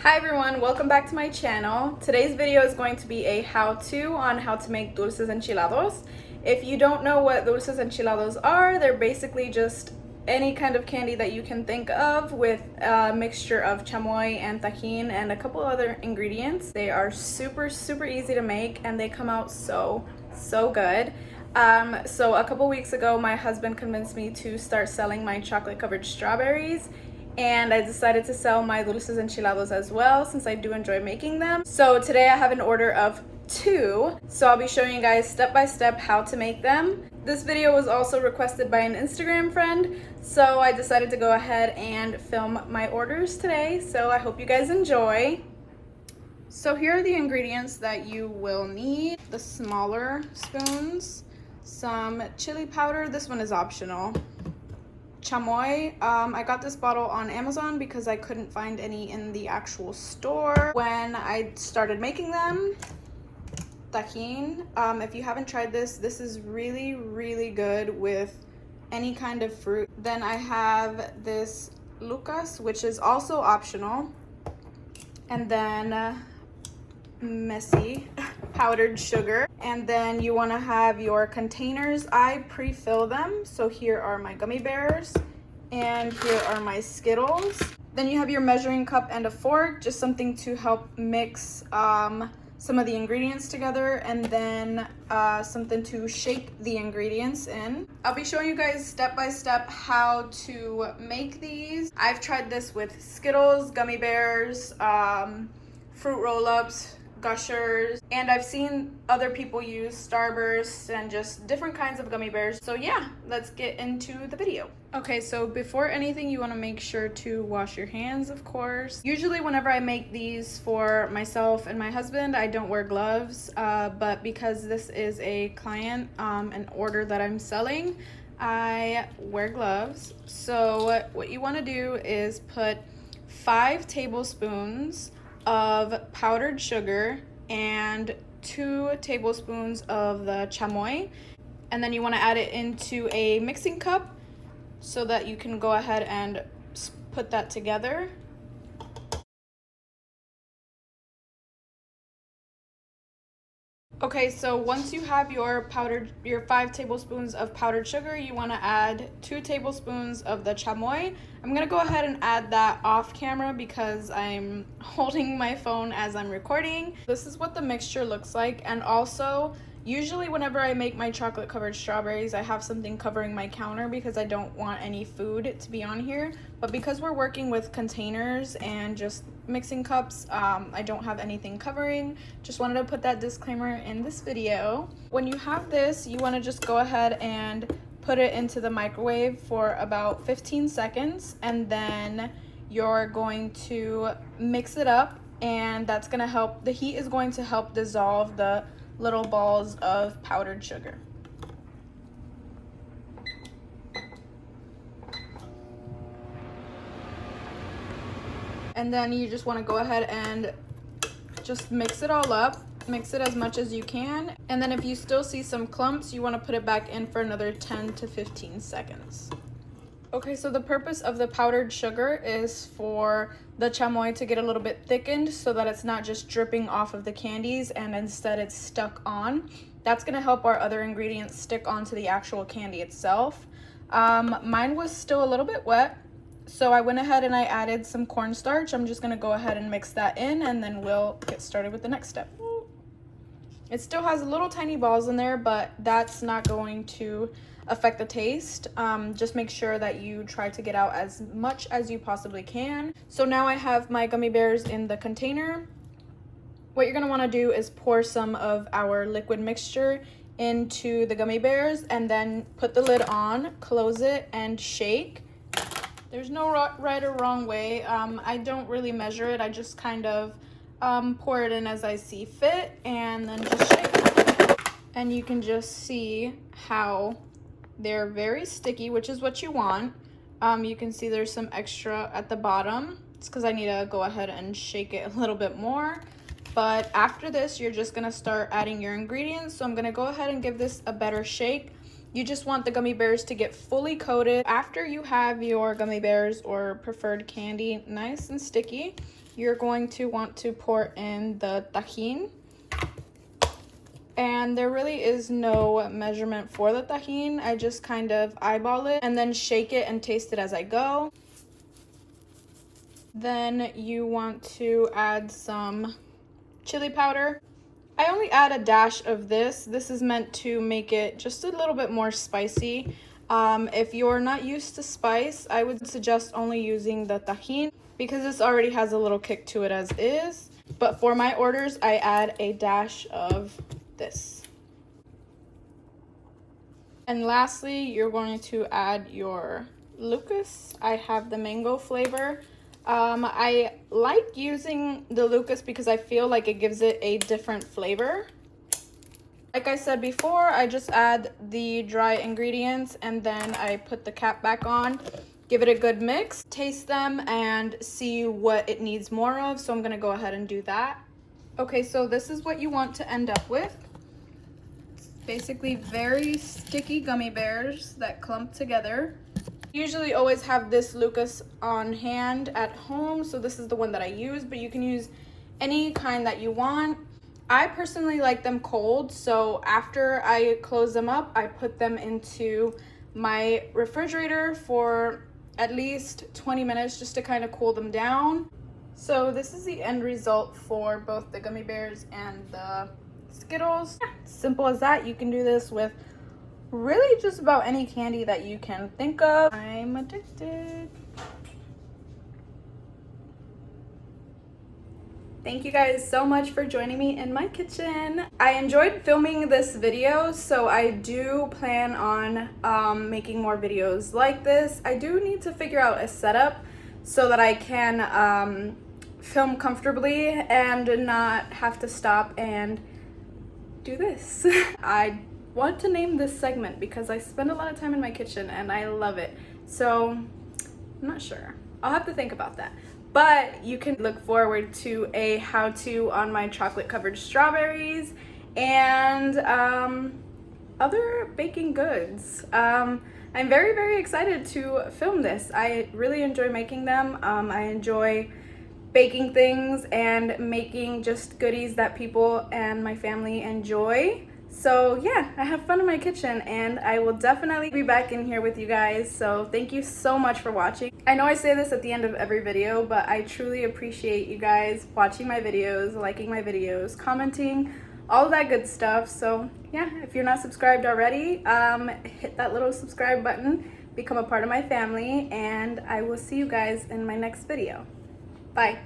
Hi everyone, welcome back to my channel. Today's video is going to be a how-to on how to make dulces enchilados. If you don't know what dulces enchilados are, they're basically just any kind of candy that you can think of with a mixture of chamoy and tajin and a couple other ingredients. They are super easy to make and they come out so good. So a couple weeks ago, my husband convinced me to start selling my chocolate covered strawberries, and I decided to sell my dulces enchilados as well since I do enjoy making them. So today I have an order of 2, so I'll be showing you guys step by step how to make them. This video was also requested by an Instagram friend, so I decided to go ahead and film my orders today, so I hope you guys enjoy. So here are the ingredients that you will need: the smaller spoons, some chili powder, this one is optional, chamoy. I got this bottle on Amazon because I couldn't find any in the actual store when I started making them. Tajin. If you haven't tried this is really good with any kind of fruit. Then I have this Lucas, which is also optional, and then messy powdered sugar. And then you want to have your containers. I pre-fill them, so here are my gummy bears and here are my Skittles. Then you have your measuring cup and a fork, just something to help mix some of the ingredients together, and then something to shake the ingredients in. I'll be showing you guys step by step how to make these. I've tried this with Skittles, gummy bears, fruit roll-ups, Gushers, and I've seen other people use Starburst and just different kinds of gummy bears. So yeah, let's get into the video. Okay, so before anything, you want to make sure to wash your hands, of course. Usually whenever I make these for myself and my husband, I don't wear gloves, but because this is a client, an order that I'm selling, I wear gloves. So what you want to do is put 5 tablespoons of powdered sugar and 2 tablespoons of the chamoy, and then you want to add it into a mixing cup so that you can go ahead and put that together. Okay, so once you have your 5 tablespoons of powdered sugar, you want to add 2 tablespoons of the chamoy. I'm going to go ahead and add that off camera because I'm holding my phone as I'm recording. This is what the mixture looks like, and also usually whenever I make my chocolate covered strawberries, I have something covering my counter because I don't want any food to be on here. But because we're working with containers and just mixing cups, I don't have anything covering. Just wanted to put that disclaimer in this video. When you have this, you want to just go ahead and put it into the microwave for about 15 seconds, and then you're going to mix it up, and that's going to help, the heat is going to help dissolve the little balls of powdered sugar. And then you just want to go ahead and just mix it all up. Mix it as much as you can. And then if you still see some clumps, you want to put it back in for another 10 to 15 seconds. Okay, so the purpose of the powdered sugar is for the chamoy to get a little bit thickened so that it's not just dripping off of the candies and instead it's stuck on. That's going to help our other ingredients stick onto the actual candy itself. Mine was still a little bit wet, so I went ahead and I added some cornstarch. I'm just going to go ahead and mix that in, and then we'll get started with the next step. It still has little tiny balls in there, but that's not going to affect the taste. Just make sure that you try to get out as much as you possibly can. So now I have my gummy bears in the container. What you're gonna wanna do is pour some of our liquid mixture into the gummy bears and then put the lid on, close it, and shake. There's no right or wrong way. I don't really measure it. I just kind of pour it in as I see fit, and then just shake. And you can just see how they're very sticky, which is what you want. You can see there's some extra at the bottom. It's because I need to go ahead and shake it a little bit more. But after this, you're just gonna start adding your ingredients. So I'm gonna go ahead and give this a better shake. You just want the gummy bears to get fully coated. After you have your gummy bears or preferred candy nice and sticky, you're going to want to pour in the tajin. And there really is no measurement for the tajin. I just kind of eyeball it and then shake it and taste it as I go. Then you want to add some chili powder. I only add a dash of this. This is meant to make it just a little bit more spicy. If you're not used to spice, I would suggest only using the tajin because this already has a little kick to it as is. But for my orders, I add a dash of this. And lastly, you're going to add your Lucas. I have the mango flavor. I like using the Lucas because I feel like it gives it a different flavor. Like I said before, I just add the dry ingredients and then I put the cap back on, give it a good mix, taste them, and see what it needs more of. So I'm gonna go ahead and do that. Okay, so this is what you want to end up with. It's basically very sticky gummy bears that clump together. Usually always have this Lucas on hand at home, so this is the one that I use, but you can use any kind that you want. I personally like them cold, so after I close them up, I put them into my refrigerator for at least 20 minutes just to kind of cool them down. So this is the end result for both the gummy bears and the Skittles. Yeah, simple as that. You can do this with really just about any candy that you can think of. I'm addicted. Thank you guys so much for joining me in my kitchen. I enjoyed filming this video, so I do plan on making more videos like this. I do need to figure out a setup so that I can film comfortably and not have to stop and do this. I want to name this segment because I spend a lot of time in my kitchen and I love it. So I'm not sure. I'll have to think about that. But you can look forward to a how-to on my chocolate covered strawberries and other baking goods. I'm very, very excited to film this. I really enjoy making them. I enjoy baking things and making just goodies that people and my family enjoy. So yeah, I have fun in my kitchen and I will definitely be back in here with you guys. So thank you so much for watching. I know I say this at the end of every video, but I truly appreciate you guys watching my videos, liking my videos, commenting, all of that good stuff. So yeah, if you're not subscribed already, hit that little subscribe button, become a part of my family, and I will see you guys in my next video. Bye.